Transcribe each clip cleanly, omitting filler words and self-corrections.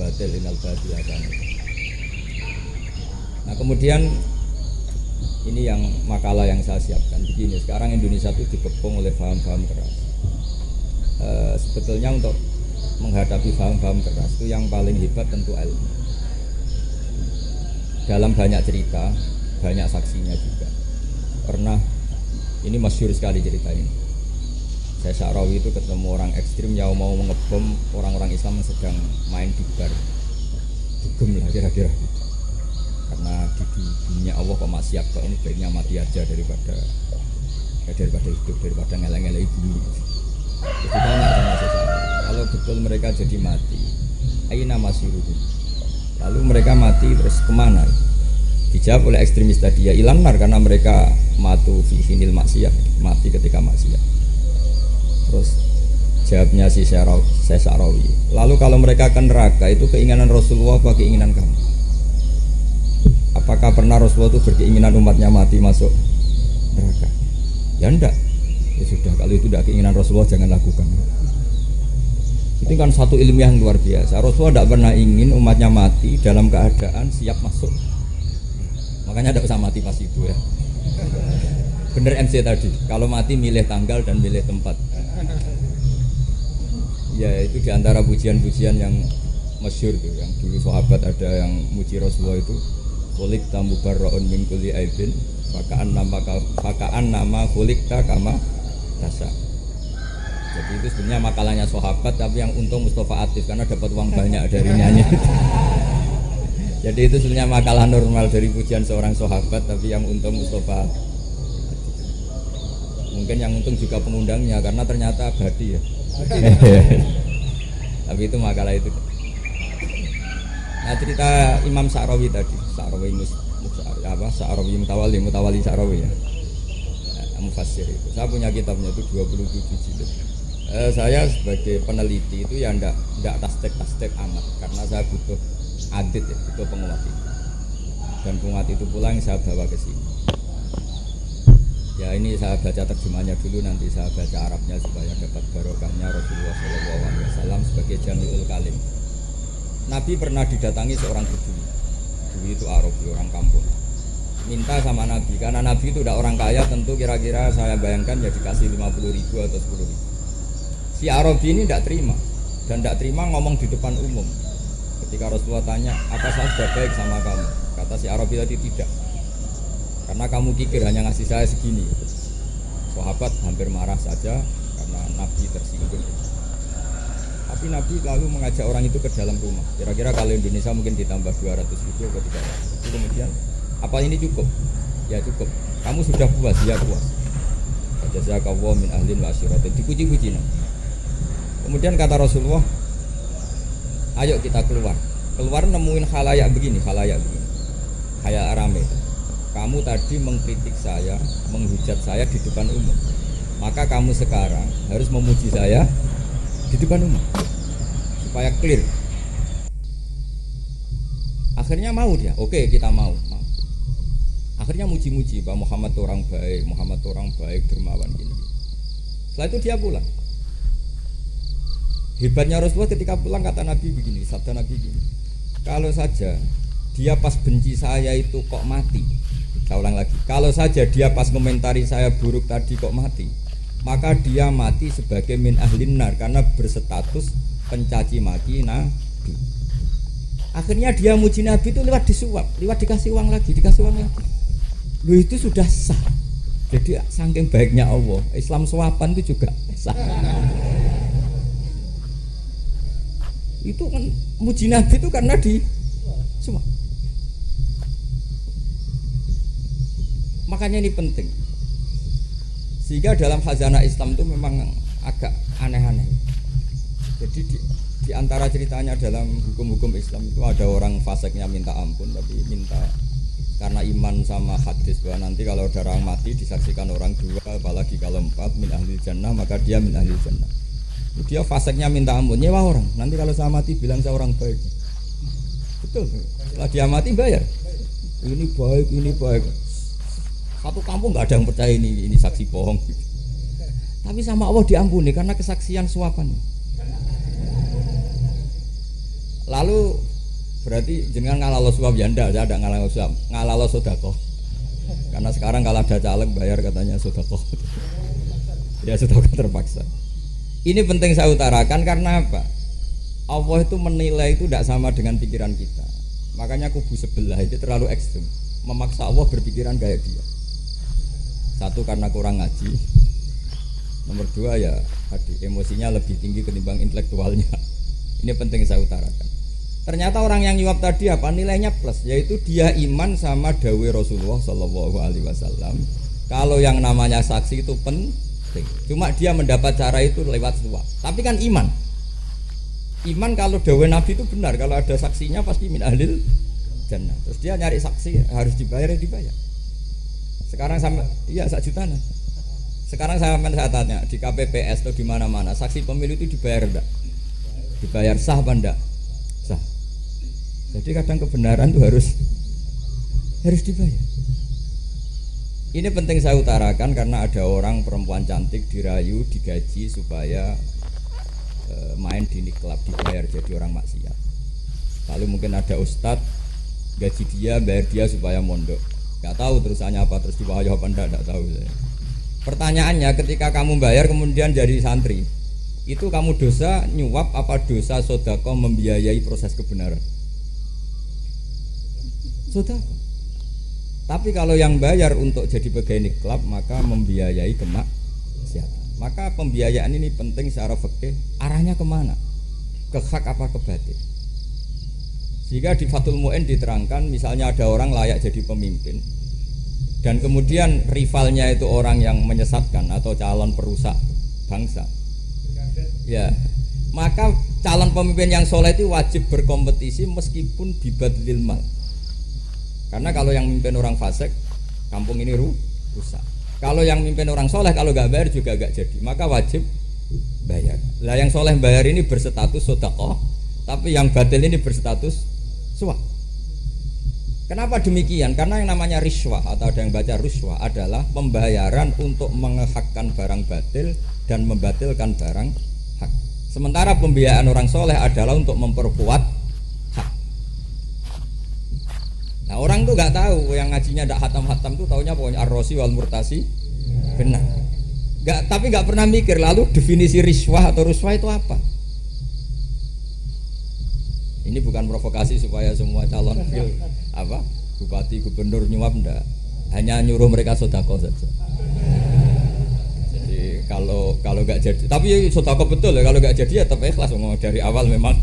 batil innal batila kana. Nah kemudian ini yang makalah yang saya siapkan begini. Sekarang Indonesia itu dikepung oleh paham-paham keras. Sebetulnya untuk menghadapi paham-paham keras itu yang paling hebat tentu ilmu. Dalam banyak cerita, banyak saksinya juga. Pernah, ini masyhur sekali cerita ini. Saya Syarawi itu ketemu orang ekstrim yang mau mengebom orang-orang Islam yang sedang main di bar. Dugem lah kira-kira. Karena di dunia Allah kok maksiat kok ini baiknya mati aja daripada hidup, daripada ngeleng-ngeleng bumi. Jadi tanya sama saya, kalau betul mereka jadi mati, aina masiruhum. Lalu mereka mati terus kemana? Dijawab oleh ekstremis tadi, ya ilanar karena mereka matu fi hinil maksiat, mati ketika maksiat. Terus jawabnya si Syarawi, lalu kalau mereka akan neraka itu keinginan Rasulullah apa keinginan kamu? Apakah pernah Rasulullah itu berkeinginan umatnya mati masuk neraka? Ya enggak. Ya sudah, kalau itu tidak keinginan Rasulullah jangan lakukan. Itu kan satu ilmiah yang luar biasa. Rasulullah tidak pernah ingin umatnya mati dalam keadaan siap masuk. Makanya tidak usah mati pas itu ya. Bener MC tadi, kalau mati milih tanggal dan milih tempat. Ya itu diantara pujian-pujian yang masyhur tuh, yang dulu sahabat ada yang muji Rasulullah itu, kulik tamu barroon min kulli aibin, fakaan nama kulikta kama rasa. Jadi itu sebenarnya makalahnya sahabat, tapi yang untung Mustafa Atif karena dapat uang banyak dari nyanyi. Jadi itu sebenarnya makalah normal dari pujian seorang sahabat, tapi yang untung Mustafa. Mungkin yang untung juga pengundangnya karena ternyata abadi ya. Tapi itu makalah itu. Nah cerita Imam Syarawi tadi, Syarawi Syarawi Mutawali Syarawi ya. Mufassir itu. Saya punya kitabnya itu 27 jilid. Saya sebagai peneliti itu ya ndak tastek amat karena saya butuh adit ya, butuh penguat itu. Dan penguat itu pula yang saya bawa ke sini. Ya ini saya baca terjemahnya dulu, nanti saya baca Arabnya supaya dapat barokahnya Rasulullah SAW sebagai Jami'ul Kalim. Nabi pernah didatangi seorang bedui. Bedui itu Arabi, orang kampung. Minta sama Nabi, karena Nabi itu udah orang kaya, tentu kira-kira saya bayangkan ya dikasih 50.000 atau 10.000. Si Arabi ini tidak terima, dan tidak terima ngomong di depan umum. Ketika Rasulullah tanya, apa saya sudah baik sama kamu? Kata si Arabi tadi tidak, karena kamu kikir hanya ngasih saya segini. Sahabat hampir marah saja karena Nabi tersinggung. Tapi Nabi lalu mengajak orang itu ke dalam rumah. Kira-kira kalau Indonesia mungkin ditambah 200.000 atau 300. Kemudian, apa ini cukup? Ya cukup. Kamu sudah puas? Ya puas. Jazakallahu min ahlin wa asyiratin. Dipuji-puji. Kemudian kata Rasulullah, ayo kita keluar. Keluar nemuin khalayak begini. Kayak rame. Kamu tadi mengkritik saya, menghujat saya di depan umum. Maka kamu sekarang harus memuji saya di depan umum supaya clear. Akhirnya mau dia. Oke, kita mau. Akhirnya muji-muji Pak Muhammad orang baik, dermawan gini. Setelah itu dia pulang. Hebatnya Rasulullah ketika pulang kata Nabi begini, sabda Nabi begini. Kalau saja dia pas benci saya itu kok mati. Saya ulang lagi. Kalau saja dia pas komentari saya buruk tadi kok mati, maka dia mati sebagai min ahlin nar karena berstatus pencaci maki Nabi. Akhirnya dia muji Nabi itu lewat disuap, lewat dikasih uang lagi. Lu itu sudah sah. Jadi saking baiknya Allah, Islam suapan itu juga sah. Itu kan muji Nabi itu karena di suap. Makanya ini penting. Sehingga dalam khazanah Islam itu memang agak aneh-aneh. Jadi di antara ceritanya dalam hukum-hukum Islam itu ada orang fasiknya minta ampun, tapi minta karena iman sama hadis bahwa nanti kalau ada orang mati disaksikan orang dua, apalagi kalau 4 min ahli jannah, maka dia min ahli jannah. Dia fasiknya minta ampun, nyewa orang. Nanti kalau saya mati bilang saya orang baik. Betul. Setelah dia mati bayar. Ini baik. Satu kampung nggak ada yang percaya ini saksi bohong. Tapi sama Allah diampuni karena kesaksian suapan. Lalu berarti jenengan ngalalo suap ya ndak, saya ada ngalalo suap, ngalalo sedekah. Karena sekarang kalau ada caleg bayar katanya sedekah. Ya sedekah terpaksa. Ini penting saya utarakan karena apa? Allah itu menilai itu tidak sama dengan pikiran kita. Makanya kubu sebelah itu terlalu ekstrem, memaksa Allah berpikiran kayak dia. Satu karena kurang ngaji. Nomor dua ya tadi emosinya lebih tinggi ketimbang intelektualnya. Ini penting saya utarakan. Ternyata orang yang nyuap tadi apa nilainya plus, yaitu dia iman sama dawe Rasulullah Shallallahu Alaihi Wasallam. Kalau yang namanya saksi itu penting, cuma dia mendapat cara itu lewat suap. Tapi kan iman kalau dawe Nabi itu benar, kalau ada saksinya pasti min ahlil jannah. Terus dia nyari saksi harus dibayar ya dibayar. Sekarang sama iya 1 juta. Sekarang saya tanya di KPPS atau di mana-mana saksi pemilu itu dibayar enggak? Dibayar sah apa enggak? Sah. Jadi kadang kebenaran itu harus dibayar. Ini penting saya utarakan karena ada orang perempuan cantik dirayu, digaji supaya main di klub, dibayar jadi orang maksiat. Lalu mungkin ada ustadz gaji dia, bayar dia supaya mondok. Gak tahu terusannya apa, terus dibayar apa enggak tahu saya. Pertanyaannya ketika kamu bayar kemudian jadi santri, itu kamu dosa nyuap apa dosa sodako membiayai proses kebenaran? Sodako. Tapi kalau yang bayar untuk jadi pegawai klub maka membiayai kemaksiatan. Maka pembiayaan ini penting secara fikih. Arahnya kemana? Ke hak apa ke batil? Jika di Fathul Mu'in diterangkan, misalnya ada orang layak jadi pemimpin, dan kemudian rivalnya itu orang yang menyesatkan atau calon perusak bangsa, ya, maka calon pemimpin yang soleh itu wajib berkompetisi meskipun bibadlil mal. Karena kalau yang mimpin orang fasik, kampung ini rusak. Kalau yang mimpin orang soleh, kalau nggak bayar juga nggak jadi. Maka wajib bayar. Lah yang soleh bayar ini berstatus sedekah, tapi yang batil ini berstatus suap. Kenapa demikian? Karena yang namanya riswah atau ada yang baca ruswah adalah pembayaran untuk mengehakkan barang batil dan membatilkan barang hak. Sementara pembiayaan orang soleh adalah untuk memperkuat hak. Nah orang tuh nggak tahu, yang ngajinya tidak hatam-hatam tuh taunya pokoknya ar-rosi wal murtasi benar. Tapi nggak pernah mikir lalu definisi riswah atau ruswah itu apa? Ini bukan provokasi supaya semua calon bupati gubernur nyuap enggak, hanya nyuruh mereka sedekah saja. Jadi kalau nggak jadi, tapi sedekah betul ya, kalau nggak jadi ya tetap ikhlas ngomong dari awal memang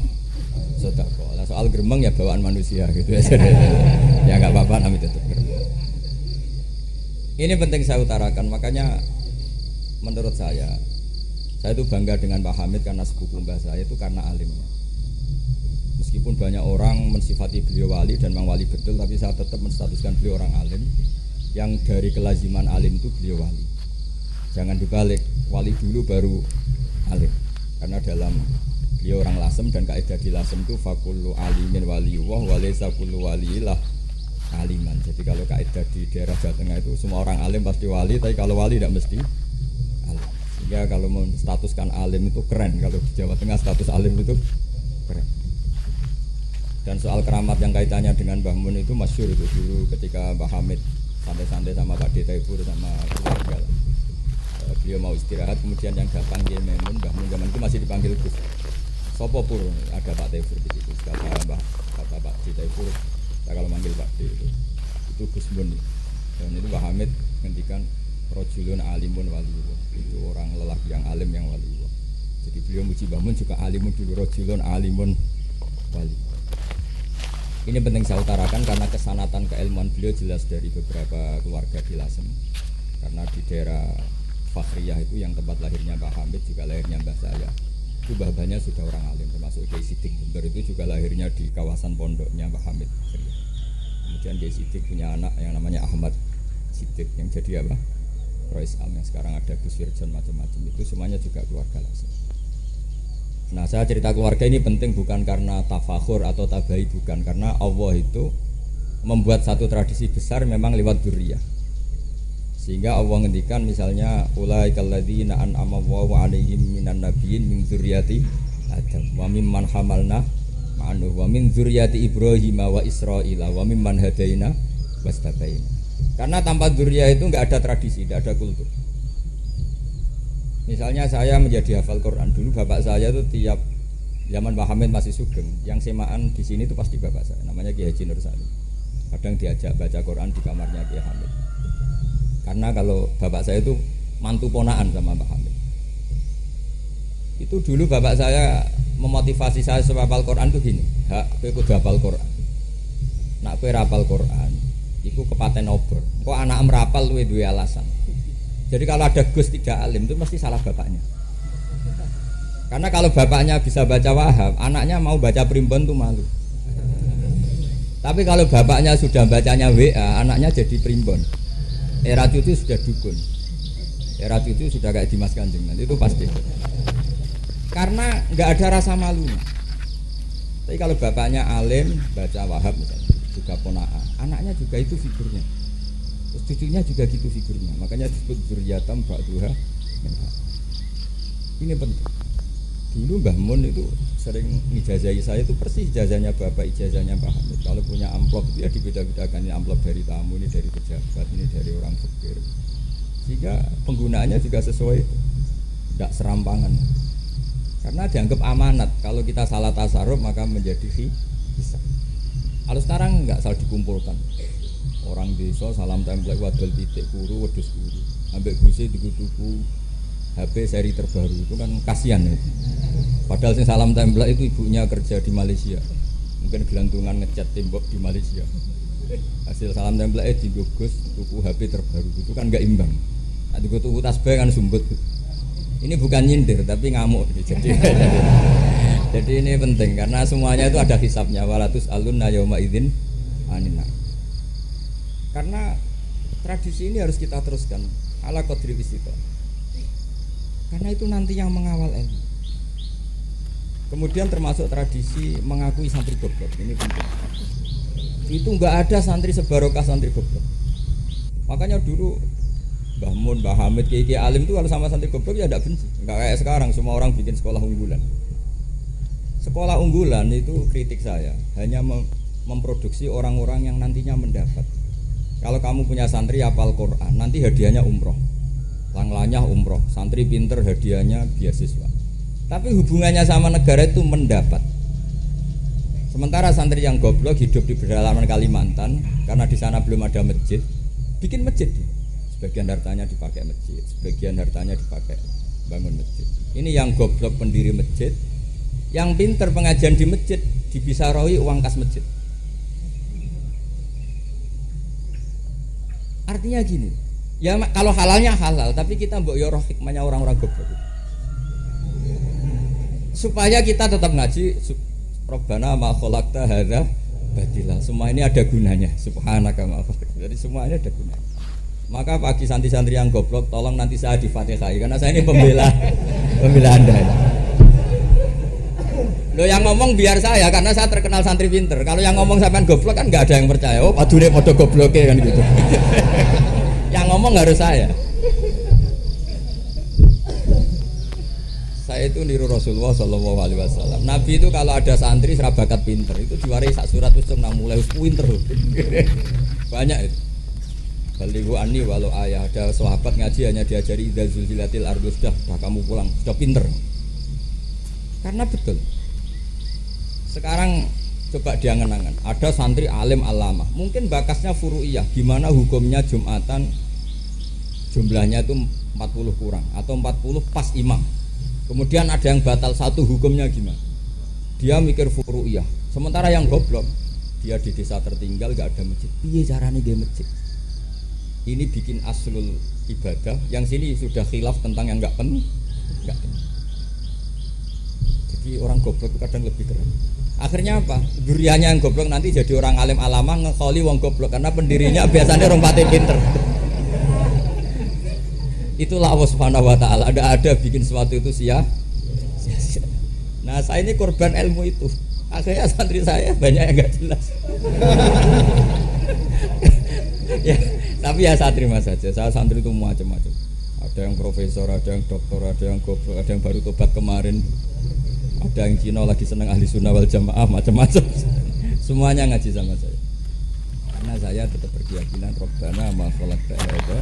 sedekah. Nah, soal gremeng ya bawaan manusia gitu ya. Ya nggak apa-apa namanya tetap gremeng. Ini penting saya utarakan, makanya menurut saya itu bangga dengan Pak Hamid karena sepupu mbah saya itu karena alimnya. Meskipun banyak orang mensifati beliau wali dan memang wali betul, tapi saya tetap menstatuskan beliau orang alim yang dari kelaziman alim itu beliau wali. Jangan dibalik, wali dulu baru alim. Karena dalam beliau orang Lasem dan kaidah di Lasem itu fakullu alimin waliyullah walaysa kullu walilah aliman. Jadi kalau kaidah di daerah Jawa Tengah itu semua orang alim pasti wali, tapi kalau wali tidak mesti alim. Sehingga kalau menstatuskan alim itu keren, kalau di Jawa Tengah status alim itu keren. Dan soal keramat yang kaitannya dengan Mbah Mun itu masyhur itu dulu ketika Mbah Hamid santai-santai sama Pak Detaipur sama keluarga. Beliau mau istirahat, kemudian yang datang Kiai Memun, Mbah Mun zaman itu masih dipanggil Gus. Sopo pur, ada Pak Taifur di situ. Kata Pak Detaipur, saya kalau manggil Pak D itu Gus Mun. Dan itu Mbah Hamid ngendikan rojulun alimun waliyullah. Itu orang lelaki yang alim yang waliyullah. Jadi beliau muji Mbah Mun juga alimun dulu, rojulun alimun waliyullah. Ini penting saya utarakan karena kesanatan keilmuan beliau jelas dari beberapa keluarga di Lasem. Karena di daerah Fakhriyah itu yang tempat lahirnya Pak Hamid juga lahirnya mbah saya. Itu mbah-mbahnya sudah orang alim, termasuk Kiai Sidik Jember itu juga lahirnya di kawasan pondoknya Pak Hamid. Kemudian Kiai Sidik punya anak yang namanya Ahmad Sidik yang jadi apa? Rois Am yang sekarang ada Gus Firjon macam-macam itu semuanya juga keluarga Lasem. Nah saya cerita keluarga ini penting bukan karena tafakhur atau tabai, bukan, karena Allah itu membuat satu tradisi besar memang lewat dzurriyyah. Sehingga Allah ngendikan misalnya ulaikal ladzina an'ama Allahu 'alaihim minan nabiyyin min dzurriyyati Adam wa mimman hamalna anhu wa min dzurriyyati Ibrahim wa Israila wa mimman hadaina wastabaina. Karena tanpa dzurriyyah itu enggak ada tradisi, enggak ada kultur. Misalnya saya menjadi hafal Quran dulu, bapak saya itu tiap zaman Pak Hamid masih sugeng, yang semaan di sini itu pasti bapak saya, namanya Kiai Haji Nur Salim. Kadang diajak baca Quran di kamarnya Kiai Hamid. Karena kalau bapak saya itu mantu ponaan sama Pak Hamid. Itu dulu bapak saya memotivasi saya supaya hafal Quran itu gini, hak kowe kudu hafal Quran. Nak kowe hafal Quran, iku kepaten obor. Kok anak merapal luwe duwe alasan. Jadi kalau ada Gus tidak alim itu mesti salah bapaknya. Karena kalau bapaknya bisa baca Wahab, anaknya mau baca primbon tuh malu. Tapi kalau bapaknya sudah bacanya WA, anaknya jadi primbon. Era cucu sudah dukun. Era cucu sudah kayak Dimas Kanjeng, itu pasti. Karena nggak ada rasa malunya. Tapi kalau bapaknya alim, baca Wahab misalnya, juga ponaan, anaknya juga itu figurnya. Terus cucunya juga gitu figurnya. Makanya disebut dzurriyatam ba'duha. Ini penting. Dulu Mbah Mun itu sering ijazahi saya itu persis ijazahnya bapak, ijazahnya Pak Hamid. Kalau punya amplop itu ya dibeda-bedakan, ini amplop dari tamu, ini dari pejabat, ini dari orang fakir. Sehingga penggunaannya juga sesuai, tidak serampangan. Karena dianggap amanat. Kalau kita salah tasarruf maka menjadi hisab. Kalau sekarang enggak salah dikumpulkan. Orang desa salam template wadol titik kuru wedhus kuru. Ambek guse tuku-tuku HP seri terbaru itu kan kasihan ya. Padahal sing salam template itu ibunya kerja di Malaysia. Mungkin gelantungan ngecat tembok di Malaysia. Hasil salam template di Gus tuku HP terbaru itu kan enggak imbang. Nah, tuku tasbih kan sumbut. Ini bukan nyindir tapi ngamuk. Jadi ini penting karena semuanya itu ada hisabnya. Walatus alunna yauma idzin anina. Karena tradisi ini harus kita teruskan ala qadri istiqomah. Karena itu nanti yang mengawal ilmu. Kemudian termasuk tradisi mengakui santri goblok. Ini penting. Itu enggak ada santri sebarokah santri goblok. Makanya dulu Mbah Mun, Mbah Hamid, Kiai alim itu kalau sama santri goblok ya tidak benci. Enggak kayak sekarang semua orang bikin sekolah unggulan. Sekolah unggulan itu kritik saya hanya memproduksi orang-orang yang nantinya mendapat. Kalau kamu punya santri hafal Quran, nanti hadiahnya umroh. Langlanya umroh, santri pinter hadiahnya beasiswa. Tapi hubungannya sama negara itu mendapat. Sementara santri yang goblok hidup di pedalaman Kalimantan karena di sana belum ada masjid, bikin masjid. Sebagian hartanya dipakai masjid, sebagian hartanya dipakai bangun masjid. Ini yang goblok pendiri masjid, yang pinter pengajian di masjid dibisarahi uang kas masjid. Artinya gini, ya kalau halalnya halal, tapi kita mbok yo roh hikmahnya orang-orang goblok. Supaya kita tetap ngaji, Rabbana ma khalaqta hadza batila. Semua ini ada gunanya. Subhanaka ma khalaqta. Jadi semuanya ada gunanya. Maka bagi santri-santri yang goblok, tolong nanti saya di-Fatihai karena saya ini pembela Anda. Lo yang ngomong biar saya karena saya terkenal santri pinter. Kalau yang ngomong sampean goblok kan nggak ada yang percaya. Oh, padune padha gobloke kan gitu. Yang ngomong harus saya. Saya itu niru Rasulullah Shallallahu Alaihi Wasallam. Nabi itu kalau ada santri serabakat pinter itu diwaris sak surat wis nang mulai pinter. Banyak itu. Baligu ani walau ayah, ada sahabat ngaji hanya diajari idza zulzilatil ardu, sudah kamu pulang, sudah pinter. Karena betul. Sekarang coba diangan-angan, ada santri alim alama, mungkin bakasnya furu'iyah, gimana hukumnya Jumatan jumlahnya itu 40 kurang atau 40 pas imam. Kemudian ada yang batal satu, hukumnya gimana? Dia mikir furu'iyah. Sementara yang goblok, dia di desa tertinggal gak ada masjid. Piye caranya dia masjid? Ini bikin aslul ibadah, yang sini sudah khilaf tentang yang enggak penting. Jadi orang goblok itu kadang lebih keren. Akhirnya apa? Duriannya yang goblok nanti jadi orang alim alama ngekholi wong goblok karena pendirinya biasanya orang pati pinter. Itulah Allah Subhanahu wa taala. Ada bikin sesuatu itu sia-sia. Nah, saya ini korban ilmu itu. Akhirnya santri saya banyak yang enggak jelas. Ya, tapi ya saya terima saja. Saya santri itu macam-macam. Ada yang profesor, ada yang doktor, ada yang goblok, ada yang baru tobat kemarin. Ada yang Cina lagi seneng ahli sunnah wal jamaah macam-macam. Semuanya ngaji sama saya. Karena saya tetap berkeyakinan Rabbana ma khalaqta hadza